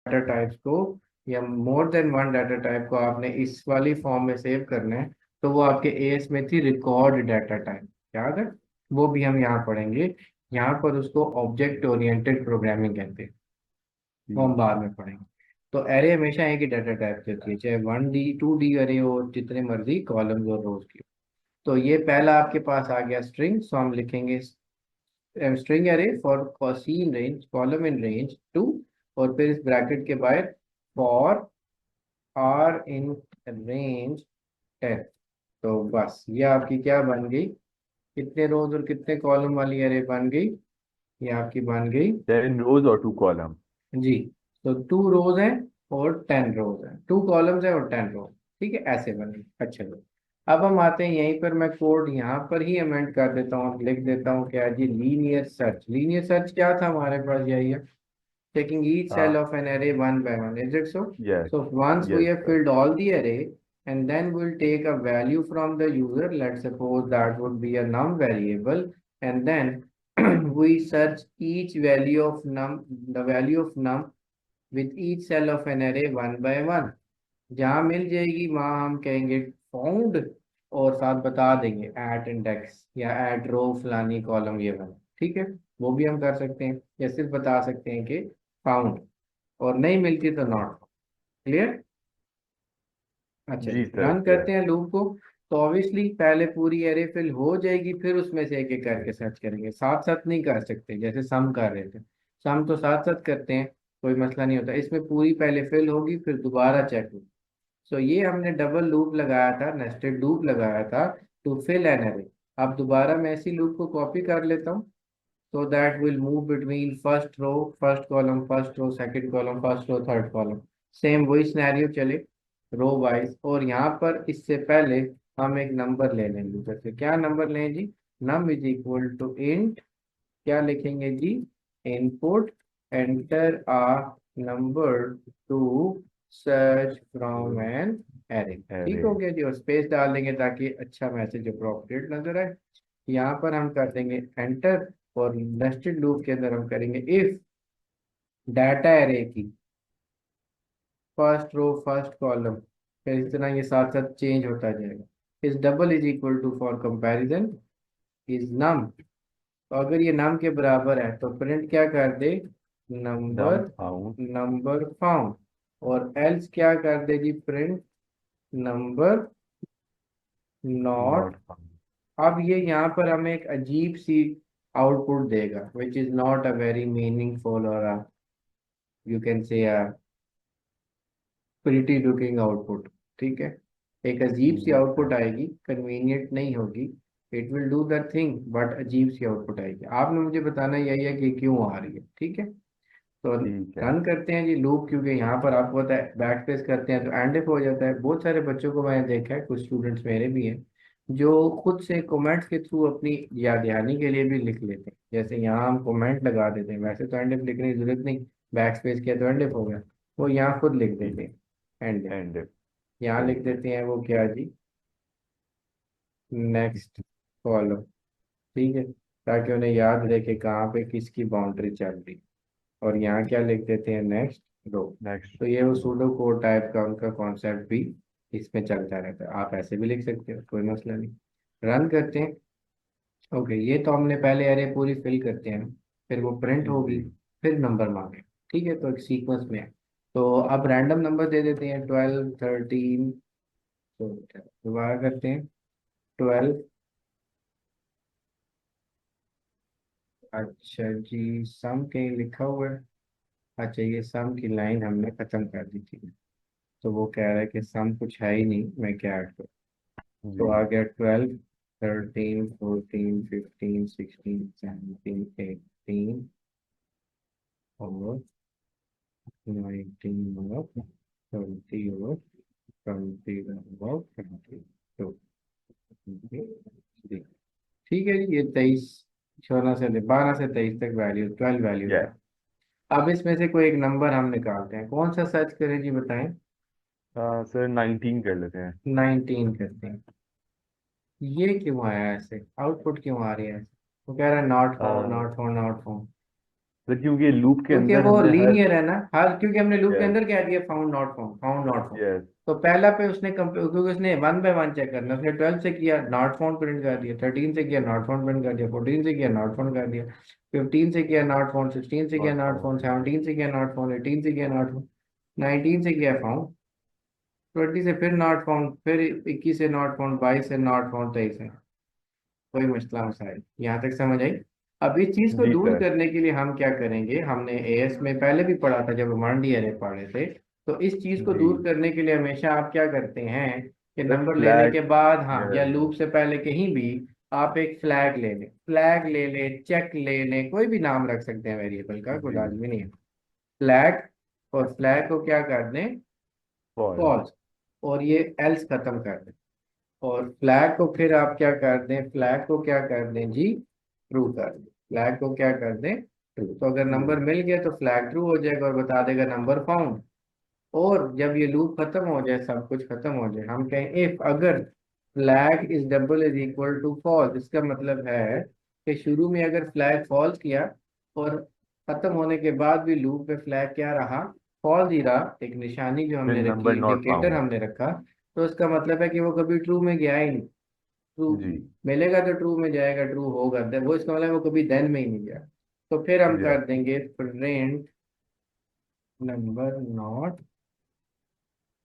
Data types को या more than one data type को आपने इस वाली फॉर्म में सेव करना है, तो वो आपके एएस में थी रिकॉर्ड डाटा टाइप, याद है? वो भी हम यहाँ पढ़ेंगे। यहाँ पर उसको ऑब्जेक्ट ओरिएंटेड प्रोग्रामिंग कहते हैं, वो हम ठीक बाद है। में पढ़ेंगे। तो एरे हमेशा एक ही डाटा टाइप की होती है, चाहे 1D 2D अरे हो, जितने मर्जी कॉलम्स और रोज की हो। तो ये पहला आपके पास आ गया स्ट्रिंग, सो हम लिखेंगे string array for c in range column in range 2, और फिर इस ब्रैकेट के बाहर फॉर आर इन रेंज 10। तो बस ये आपकी क्या बन गई, कितने रोज और कितने कॉलम वाली एरे बन गई? ये आपकी बन गई 10 रोज और 2 कॉलम। जी। तो 2 रोज है और 10 रोज है, 2 कॉलम्स है और 10 रोज। ठीक है, ऐसे बने। अच्छा लो, अब हम आते हैं यहीं पर, मैं कोड यहाँ पर ही अमेंड कर देता हूँ, लिख देता हूँ क्या जी, लीनियर सर्च। लीनियर सर्च क्या था हमारे पास, यही है, taking each cell हाँ। of an array one by one. Is it so? Yes. So once we yes have sir. filled all the array, and then we'll take a value from the user. Let's suppose that would be a num variable, and then we search each value of num, the value of num with each cell of an array one by one. जहाँ मिल जाएगी वहां हम कहेंगे found, और साथ बता देंगे eight index या एट रो फलानी कॉलम ये वाला। ठीक है, वो भी हम कर सकते हैं, या सिर्फ बता सकते हैं कि फाउंड, और नहीं मिलती तो नॉट। क्लियर? अच्छा जी, जी सर, रन क्लियर। करते हैं लूप को। तो ऑब्वियसली पहले पूरी एरे फिल हो जाएगी, फिर उसमें से एक एक करके सर्च करेंगे, साथ साथ नहीं कर सकते जैसे सम कर रहे थे। सम तो साथ साथ करते हैं, कोई मसला नहीं होता, इसमें पूरी पहले फिल होगी फिर दोबारा चेक होगी। सो ये हमने डबल लूप लगाया था, नेस्टेड लूप लगाया था टू फिल एन एरे। अब दोबारा मैं इसी लूप को कॉपी कर लेता हूँ, so that will move between first row first column first row second column first row third column। Same वही सिनेरियो चले रो वाइज, और यहाँ पर इससे पहले हम एक नंबर ले लेंगे। जैसे क्या नंबर लें जी, num is equal to int, क्या लिखेंगे जी, input enter a number to search from an array. ठीक अरे। हो गया जी, और स्पेस डाल देंगे ताकि अच्छा मैसेज अप्रोप्रिएट नजर आए। यहाँ पर हम कर देंगे एंटर, और नेस्टेड लूप के अंदर हम करेंगे इफ डाटा एरे की फर्स्ट रो फर्स्ट कॉलम, फिर इस तरह ये साथ साथ चेंज होता जाएगा। इस double is equal to for comparison is num, तो अगर ये नम के बराबर है तो प्रिंट क्या कर दे, num number, found. Number found. और एल्स क्या कर दे जी, print number not. Not found. अब ये यहाँ पर हमें एक अजीब सी आउटपुट देगा which is not a very meaningful, और you can say pretty looking output. ठीक है, एक अजीब सी जी आउटपुट सर। आएगी, कन्वीनियंट नहीं होगी। It will do the thing but अजीब सी आउटपुट आएगी, आपने मुझे बताना यही है कि क्यों आ रही है। ठीक है, तो ठीक है। रन करते हैं जी लूप, क्योंकि यहाँ पर आपको पता है बैक स्पेस करते हैं तो एंड इफ हो जाता है। बहुत सारे बच्चों को मैंने देखा है, कुछ स्टूडेंट्स मेरे भी हैं जो खुद से कमेंट्स के थ्रू अपनी याद दहानी के लिए भी लिख लेते हैं। जैसे यहाँ हम कमेंट लगा देते हैं, वैसे तो एंड इफ लिखने की जरूरत नहीं, बैक स्पेस किया तो एंड इफ हो गया, वो यहाँ खुद लिख ठीक। देते हैं एंड इफ। एंड। यहाँ लिख ओके। देते हैं वो क्या जी, नेक्स्ट कॉलम। ठीक है, ताकि उन्हें याद रहे कि कहाँ पे किसकी बाउंड्री चल रही। और यहाँ क्या लिख देते हैं, नेक्स्ट रो। नेक्स्ट। तो ये वो सूडो कोड टाइप का उनका कॉन्सेप्ट भी इसमें चलता रहता है, आप ऐसे भी लिख सकते हो, कोई मसला नहीं। रन करते हैं। ओके, ये तो हमने पहले अरे पूरी फिल करते हैं, फिर वो प्रिंट होगी, जी। फिर नंबर मांगे। ठीक है, तो एक सीक्वेंस में है। तो अब रैंडम नंबर दे देते हैं 12 13। तो दोबारा करते हैं 12। अच्छा जी, सम कहीं लिखा हुआ है? अच्छा, ये सम की लाइन हमने खत्म कर दी थी, तो वो कह रहा है कि सम कुछ है ही नहीं, मैं क्या ऐड करूँ। तो आ जी। गया 12 13 14 15 16 17 18 और 19 और 20 और 20 और 22। ठीक है जी, ये 23, 12 से 23 तक वैल्यू, 12 वैल्यू यस। था। अब इसमें से कोई एक नंबर हम निकालते हैं, कौन सा सर्च करें जी, बताएं। सर 19 कर लेते हैं। 19 करते हैं। ये क्यों आया ऐसे, आउटपुट क्यों आ रही है ऐसे? वो कह रहा है not found ah, not found not found. Sir क्योंकि लूप के क्योंकि अंदर वो हमने हर। लीनियर है ना, हर क्योंकि हमने लूप के यस। अंदर क्या दिया, found not found, found not found. Yes. तो पहला पे उसने क्योंकि उसने वन बाय वन चेक करना, उसने 12 से किया नॉट फाउंड प्रिंट कर दिया, 13 से किया नॉट फाउंड प्रिंट कर दिया, 14 से किया नॉट फाउंड कर दिया, 15 से किया नॉट फाउंड, 16 से किया नॉट नॉट फाउंड, फाउंड। 17 से किया नॉट फाउंड, 18 से किया नॉट फाउंड, 19 से किया फाउंड, 20 से फिर नॉट फाउंड, फिर 21 से नॉट फाउंड, 22 से नॉट फाउंड, 23 से। कोई मसला मसाइल यहाँ तक समझ आई। अब इस चीज को जी दूर सर। करने के लिए हम क्या करेंगे, हमने एएस में पहले भी पढ़ा था जब मॉन्डी अरे पढ़े थे। तो इस चीज को जी। दूर करने के लिए हमेशा आप क्या करते हैं कि सर नंबर लेने फ्लैग। के बाद, हाँ, या यस। लूप से पहले कहीं भी आप एक फ्लैग ले लें, फ्लैग ले लें, चेक ले लें, कोई भी नाम रख सकते हैं वेरिएबल का, कोई जी। लाजमी नहीं है। फ्लैग, और फ्लैग को क्या कर दें, फॉल। फॉल्स, और ये एल्स खत्म कर दें। और फ्लैग को फिर आप क्या कर दें, फ्लैग को क्या कर दें जी, ट्रू कर दें। फ्लैग को क्या कर दें, ट्रू। तो अगर ट्रू। नंबर मिल गया तो फ्लैग ट्रू हो जाएगा और बता देगा नंबर फाउंड। और जब ये लूप खत्म हो जाए, सब कुछ खत्म हो जाए, हम कहें इफ अगर flag is double is equal to false, इसका मतलब है कि शुरू में अगर फ्लैग फॉल्स किया और खत्म होने के बाद भी लूप में फ्लैग क्या रहा, फॉल्स ही रहा, एक निशानी जो फिर हमने रखी, नंबर नॉट इंडिकेटर फाउंड। हमने रखा, तो इसका मतलब है कि वो कभी ट्रू में गया ही नहीं। ट्रू जी। मिलेगा तो ट्रू में जाएगा, ट्रू होगा वो, इसका मतलब है वो कभी देन में ही नहीं गया। तो फिर हम यस। कर देंगे print number not,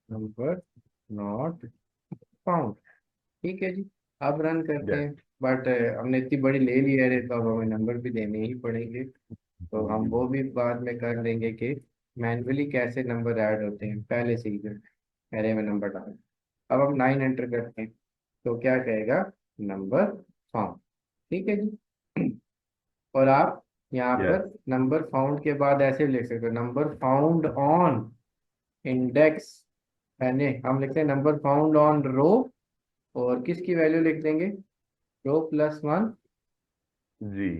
number not found. ठीक है जी। अब रन करते यस। हैं। बट हमने इतनी बड़ी ले ली है तो अब हमें नंबर भी देने ही पड़ेंगे। तो हम जी। वो भी बाद में कर लेंगे कि मैन्युअली कैसे नंबर ऐड होते हैं, पहले से ही अरे में नंबर डाल। अब हम 9 एंटर करते हैं, तो क्या कहेगा, नंबर फाउंड। ठीक है जी। और आप यहाँ यस। पर नंबर फाउंड के बाद ऐसे लिख सकते हो, नंबर फाउंड ऑन इंडेक्स, यानी हम लिखते हैं नंबर फाउंड ऑन रो, और किसकी वैल्यू लिख देंगे, रो प्लस वन, जी।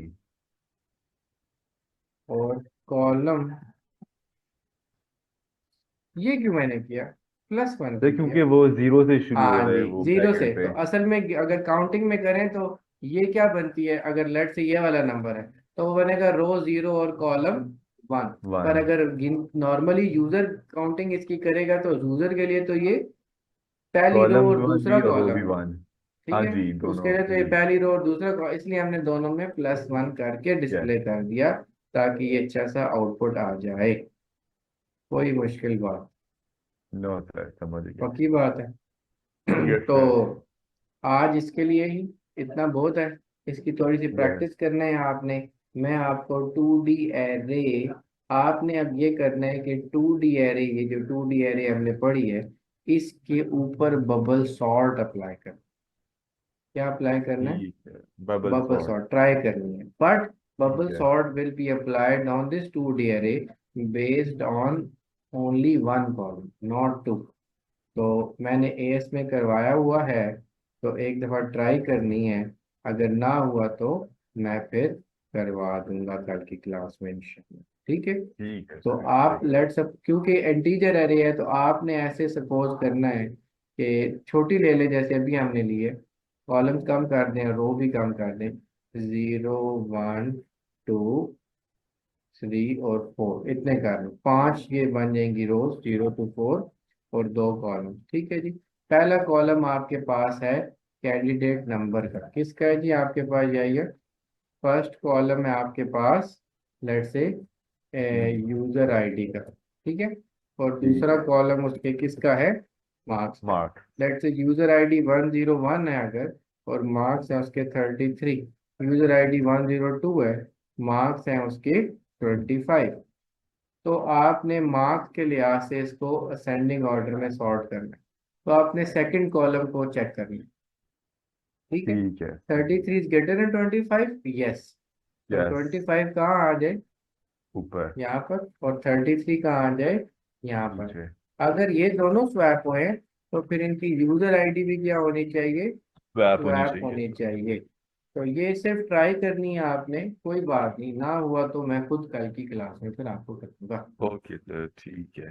और कॉलम, ये क्यों मैंने किया, प्लस वन सर क्यों किया। क्योंकि वो जीरो से शुरू हो हाँ रहा है जी, वो जीरो से, ब्रैकेट तो पे। असल में अगर काउंटिंग में करें तो ये क्या बनती है, अगर लेट से ये वाला नंबर है तो वो बनेगा रो जीरो और कॉलम वन। पर वन। अगर नॉर्मली यूजर काउंटिंग इसकी करेगा तो यूजर के लिए तो ये पहली रो कॉलम भी और वन दूसरा भी और रो भी कॉलम है। वन। ठीक हाँ है, जी उसके दोनों लिए तो ये जी। पहली रो और दूसरा इसलिए हमने दोनों में प्लस वन करके यस। डिस्प्ले कर दिया, ताकि ये अच्छा सा आउटपुट आ जाए। कोई मुश्किल बात, नो सर समझ गया। पक्की बात है। यस तो सर। आज इसके लिए ही इतना बहुत है। इसकी थोड़ी सी यस। प्रैक्टिस करना है आपने। मैं आपको 2D एरे, आपने अब ये करना है कि 2D एरे, ये जो 2D एरे हमने पढ़ी है, इसके ऊपर बबल सॉर्ट अप्लाई कर, क्या अप्लाई करना है, ठीक है। Bubble bubble sort. Sort try करनी है। बट ठीक बबल है। Sort will be applied on this 2D array based on only one column, not two. तो मैंने एएस में करवाया हुआ है, तो एक दफ़ा ट्राई करनी है। अगर ना हुआ तो मैं फिर करवा दूंगा कल की क्लास में इंशाल्लाह। ठीक है। ठीक है तो सर आप ठीक है। लेट्स अप, क्योंकि इंटीजर एरे है तो आपने ऐसे सपोज करना है कि छोटी ले ले, जैसे अभी हमने ली है, कॉलम्स कम कर दें, रो भी कम कर दें, 0 1 2 3 और 4, इतने कर लो, 5 ये बन जाएंगी रोज, 0 to 4, और 2 कॉलम। ठीक है जी। पहला कॉलम आपके पास है कैंडिडेट नंबर का, किसका है जी, आपके पास जाइए, फर्स्ट कॉलम है आपके पास, लेट से यूजर आईडी का। ठीक है। और ठीक दूसरा है। कॉलम उसके किसका है, मार्क्स का। मार्क। लेट से यूजर आईडी 101 है अगर, और मार्क्स है उसके 33, यूजर आईडी 102 है, मार्क्स हैं उसके 25। तो आपने मार्क्स के लिहाज से इसको असेंडिंग ऑर्डर में सॉर्ट करना है। तो आपने सेकंड कॉलम को चेक करना है। ठीक है। ठीक है। 33 इज ग्रेटर देन 25, यस। तो यस। 25 कहाँ आ जाए, ऊपर। यहाँ पर, और 33 कहाँ आ जाए, यहाँ पर। नीचे। अगर ये दोनों स्वैप हुए तो फिर इनकी यूजर आईडी भी क्या होनी चाहिए, स्वैप होनी स्वैप चाहिए। होनी चाहिए। तो ये सिर्फ ट्राई करनी है आपने, कोई बात नहीं, ना हुआ तो मैं खुद कल की क्लास में फिर आपको करूँगा। ओके सर ठीक है।